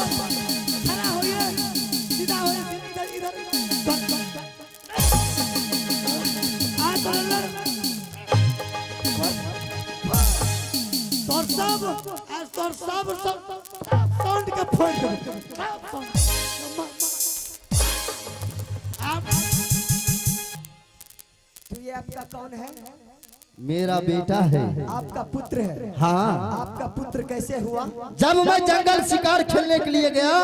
खड़ा होइए, सीधा होइए, इधर इधर तोर सब साउंड के फोड़ दे। तो ये आपका कौन है? मेरा बेटा है। आपका पुत्र है? हाँ। आपका पुत्र कैसे हुआ? जब मैं जंगल शिकार खेलने के लिए गया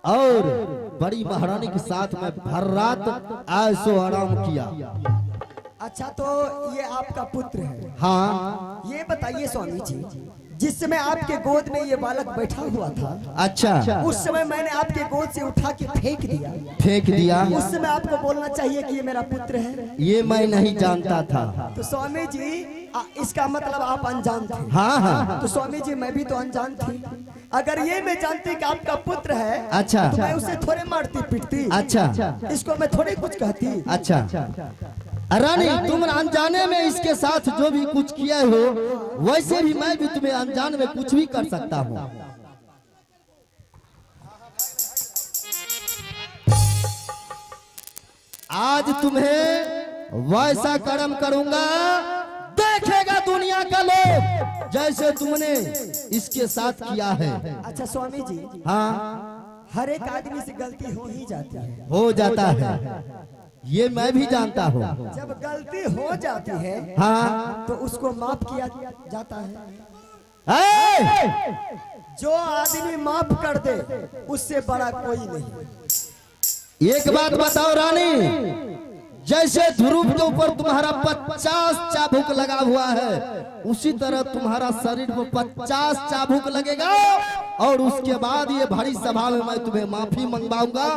और बड़ी महारानी के साथ में भर रात ऐसो आराम किया। अच्छा, तो ये आपका पुत्र है? हाँ। ये बताइए स्वामी जी, जिस समय आपके गोद में ये बालक बैठा हुआ था, अच्छा, उस समय मैंने आपके गोद से उठा के फेंक दिया। फेंक दिया? उस समय आपको बोलना चाहिए कि ये मेरा पुत्र है। ये मैं नहीं जानता था। तो स्वामी जी, इसका मतलब आप अनजान थे? हाँ हाँ। तो स्वामी जी, मैं भी तो अनजान थी। अगर ये मैं जानती कि आपका पुत्र है, अच्छा, तो मैं उसे थोड़े मारती पीटती। अच्छा, इसको मैं थोड़े कुछ कहती। अच्छा रानी, तुम अनजाने में इसके साथ जो भी कुछ किया हो, वैसे भी मैं भी तुम्हें अनजान में कुछ भी कर सकता हूँ। आज तुम्हें वैसा कर्म करूंगा, देखेगा दुनिया का लोग, जैसे तुमने इसके साथ किया है। अच्छा स्वामी जी, हाँ, हर एक आदमी से गलती हो ही जाती है। हो जाता है, ये मैं भी जानता हूँ। जब गलती हो जाती है, हाँ, तो उसको माफ किया जाता है। जो आदमी माफ कर दे, उससे बड़ा कोई नहीं। एक बात बताओ रानी, जैसे ध्रुव के ऊपर तुम्हारा 50 चाबुक लगा हुआ है, उसी तरह तुम्हारा शरीर में 50 चाबुक लगेगा और उसके बाद ये भारी सभा में मैं तुम्हें माफी मंगवाऊंगा।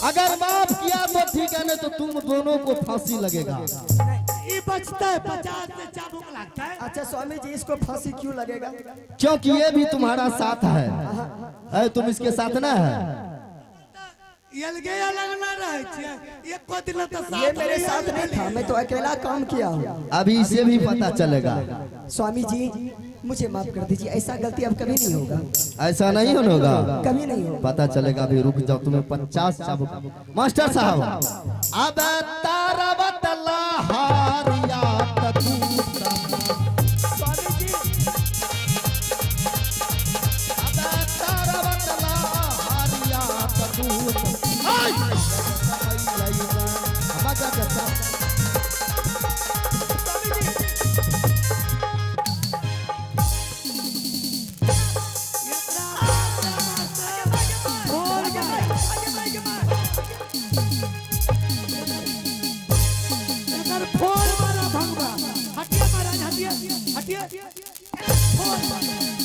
अगर माफ किया तो ठीक है, नहीं तो तुम दोनों को फांसी लगेगा। ये बचता है 50 से चाबुक लगता है। अच्छा स्वामी जी, इसको फांसी क्यों लगेगा? क्योंकि ये भी तुम्हारा साथ है, तुम इसके साथ ना है। ये मेरे साथ नहीं था, मैं तो अकेला काम किया हूँ। अभी इसे भी पता चलेगा। स्वामी जी, मुझे माफ कर दीजिए, ऐसा गलती अब कभी नहीं होगा। ऐसा नहीं होगा, कभी नहीं होगा। पता चलेगा। अभी रुक जाओ, तुम्हें 50 चाबुक। मास्टर साहब, अब तारा बतला हारिया स्वामी जी, अब तारा बतला हारिया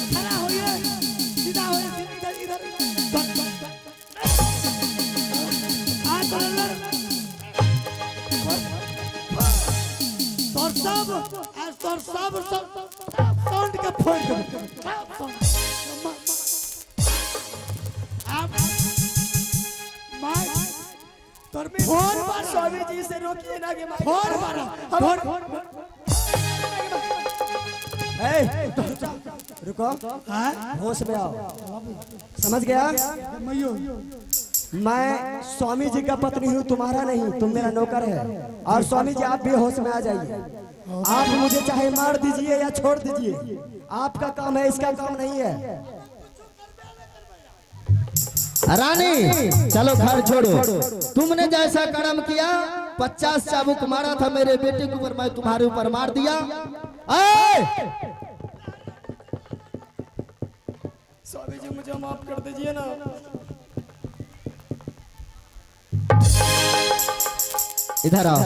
खड़ा होइए, सीधा होइए, इधर इधर तोर सब साउंड के फोड़ दे। तोर में फोन पर स्वामी जी से रोकिए ना कि फोड़ मारा, फोड़। रुको, होश में आओ। समझ गया? मैं स्वामी जी का पत्नी हूँ, तुम्हारा नहीं। तुम मेरा नौकर है। और स्वामी जी, आप भी होश में आ जाइए। आप मुझे चाहे मार दीजिए या छोड़ दीजिए, आपका काम है, इसका काम नहीं है। रानी चलो घर छोड़ो। तुमने जैसा कर्म किया, 50 चाबुक मारा था मेरे बेटे के ऊपर, मैं तुम्हारे ऊपर मार दिया। स्वामी जी, मुझे माफ कर दीजिए ना। इधर आओ।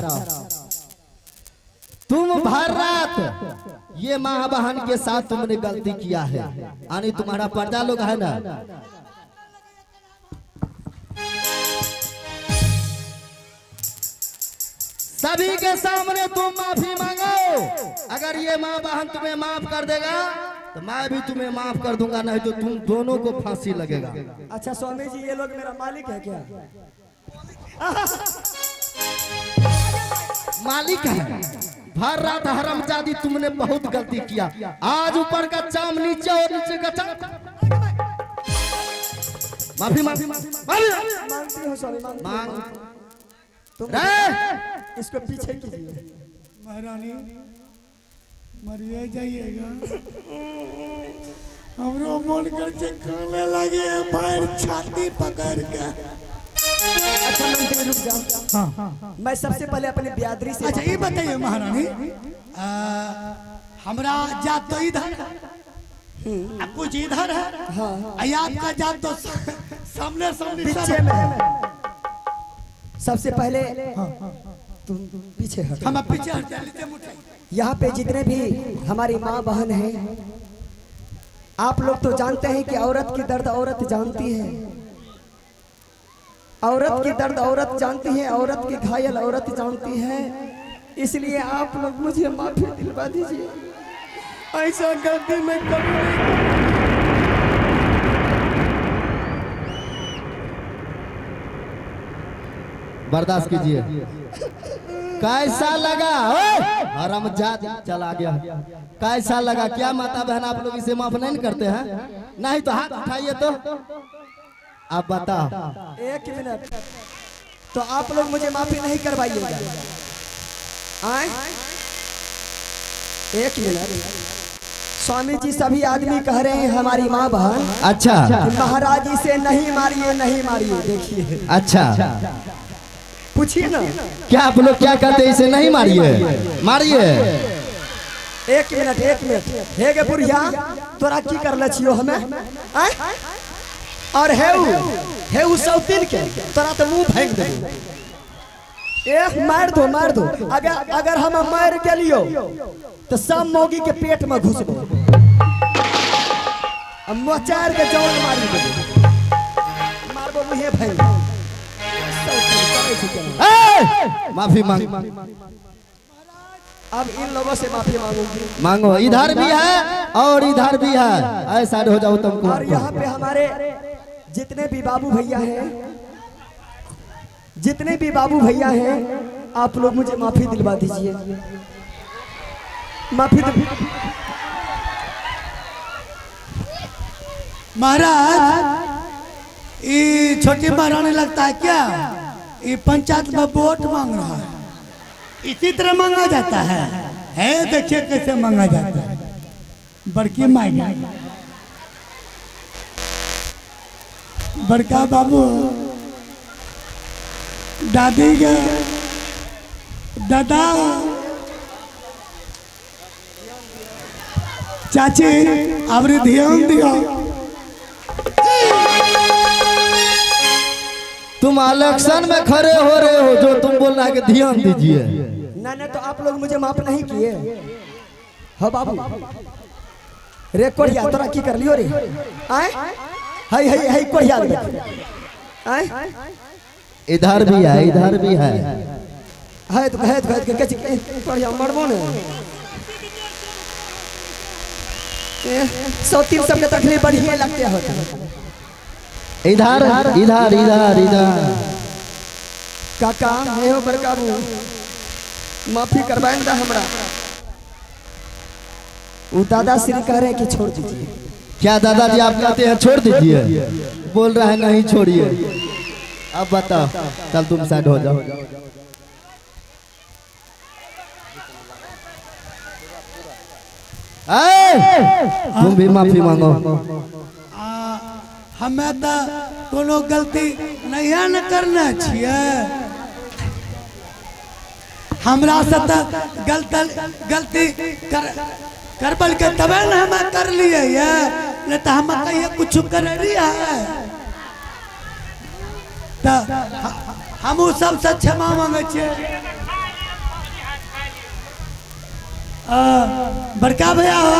तुम भर रात ये माँ बहन के साथ तुमने गलती किया है, यानी तुम्हारा पर्दा लोग है ना, सभी के सामने तुम माफी मांगो। अगर ये माँ बहन तुम्हें माफ कर देगा तो मैं भी तुम्हें माफ कर दूंगा, नहीं तो तुम दोनों को फांसी लगेगा। अच्छा स्वामी जी, ये लोग मेरा मालिक है क्या? मालिक है। भर रात हरामजादी, तुमने बहुत गलती किया। आज ऊपर का चाम नीचे और नीचे का चाम। माफी माफी माफी मांगती हूँ स्वामी, मांगती हूँ। मांग तुम रे इसको पीछे कीजिए। महारानी मरिए जाइएगा, हमरो मन कर खाने लगे पैर छाती पकड़ के। अच्छा मंत्री रुक जाओ। हाँ मैं सबसे पहले अपने बियादरी से अच्छा ये बताइए महारानी, हमरा जात तो इधर है, कुछ इधर है, आपका जात तो सामने सामने पीछे में है। सबसे पहले तुम पीछे हटो। हम पीछे हट जाते मुठे। यहाँ पे जितने भी हमारी माँ बहन हैं, आप लोग तो जानते हैं कि औरत की दर्द औरत जानती है, औरत की दर्द औरत जानती है, औरत की घायल औरत जानती है। इसलिए आप लोग मुझे माफी दिलवा दीजिए, ऐसा गलती मैं कभी नहीं। बर्दाश्त कीजिए। कैसा लगा? हरामजाद चला गया। कैसा लगा? क्या माता बहन आप लोग इसे माफ नहीं करते हैं? नहीं तो हाथ उठाइए तो आप बताओ। एक मिनट, तो आप लोग मुझे माफी नहीं करवाइएगा? आए एक मिनट, स्वामी जी सभी आदमी कह रहे हैं हमारी माँ बहन, अच्छा महाराज इसे नहीं मारिए नहीं मारिए। देखिए अच्छा, पूछिए ना, क्या आप लोग क्या कहते हैं? इसे नहीं मारिए, मारिए। एक मिनट हे गे बुढ़िया, तोरा की कर ले छियो हमें? आए? और हेऊ सौतीन के तोरा तो मुंह फेंक दे। एक मार दो। अगर हम मार गेलियो तो सब मौगी के पेट में घुसबो, मोचार के जवान मारी दे, मारबो मुंहे फेंक। माफी मांग। अब इन लोगों से माफी मांगूंगी। मांगो, इधर भी है और इधर भी है, ऐसा हो जाओ तुमको। और यहाँ पे हमारे जितने भी बाबू भैया हैं, आप लोग मुझे माफी दिलवा दीजिए। माफी महाराज, ये छोटी महारानी लगता है क्या? ये पंचायत में वोट मांग रहा है, इसी तरह मांगा जाता है देखिए कैसे मांगा जाता है। बड़की माई, बड़का बाबू, दादी के दादा, चाची, अब ध्यान दियो। तुम इलेक्शन में खड़े हो रहे हो, जो तुम बोल रहा है कि ध्यान दीजिए। ना तो आप लोग मुझे माफ नहीं किए। हो बाबू रे कोढ़िया, तोरा की कर लियो रे? आए हाय कोढ़िया आए, इधर भी है, इधर भी है। तो कोढ़िया मरबो ने। 100-3 सब तकलीफ बढ़िया लगते होता। इधर इधर इधर इधर काका हे हो बड़का बू, माफी करवाएं दा हमरा। वो दादा श्री कह रहे हैं कि छोड़ दीजिए। क्या दादाजी आप कहते हैं छोड़ दीजिए? बोल रहा है नहीं छोड़िए। अब बताओ, तब तुम साइड हो जाओ। तुम भी माफी मांगो। हमें तो कोनो गलती नहीं न करना चाहिए। हमरा से तो गलती करबल के तबे न हम कर लिए ये, नहीं तो हम कहिए कुछ कर रही है। तो हम सबसे क्षमा मांगे छे। बड़का भैया हो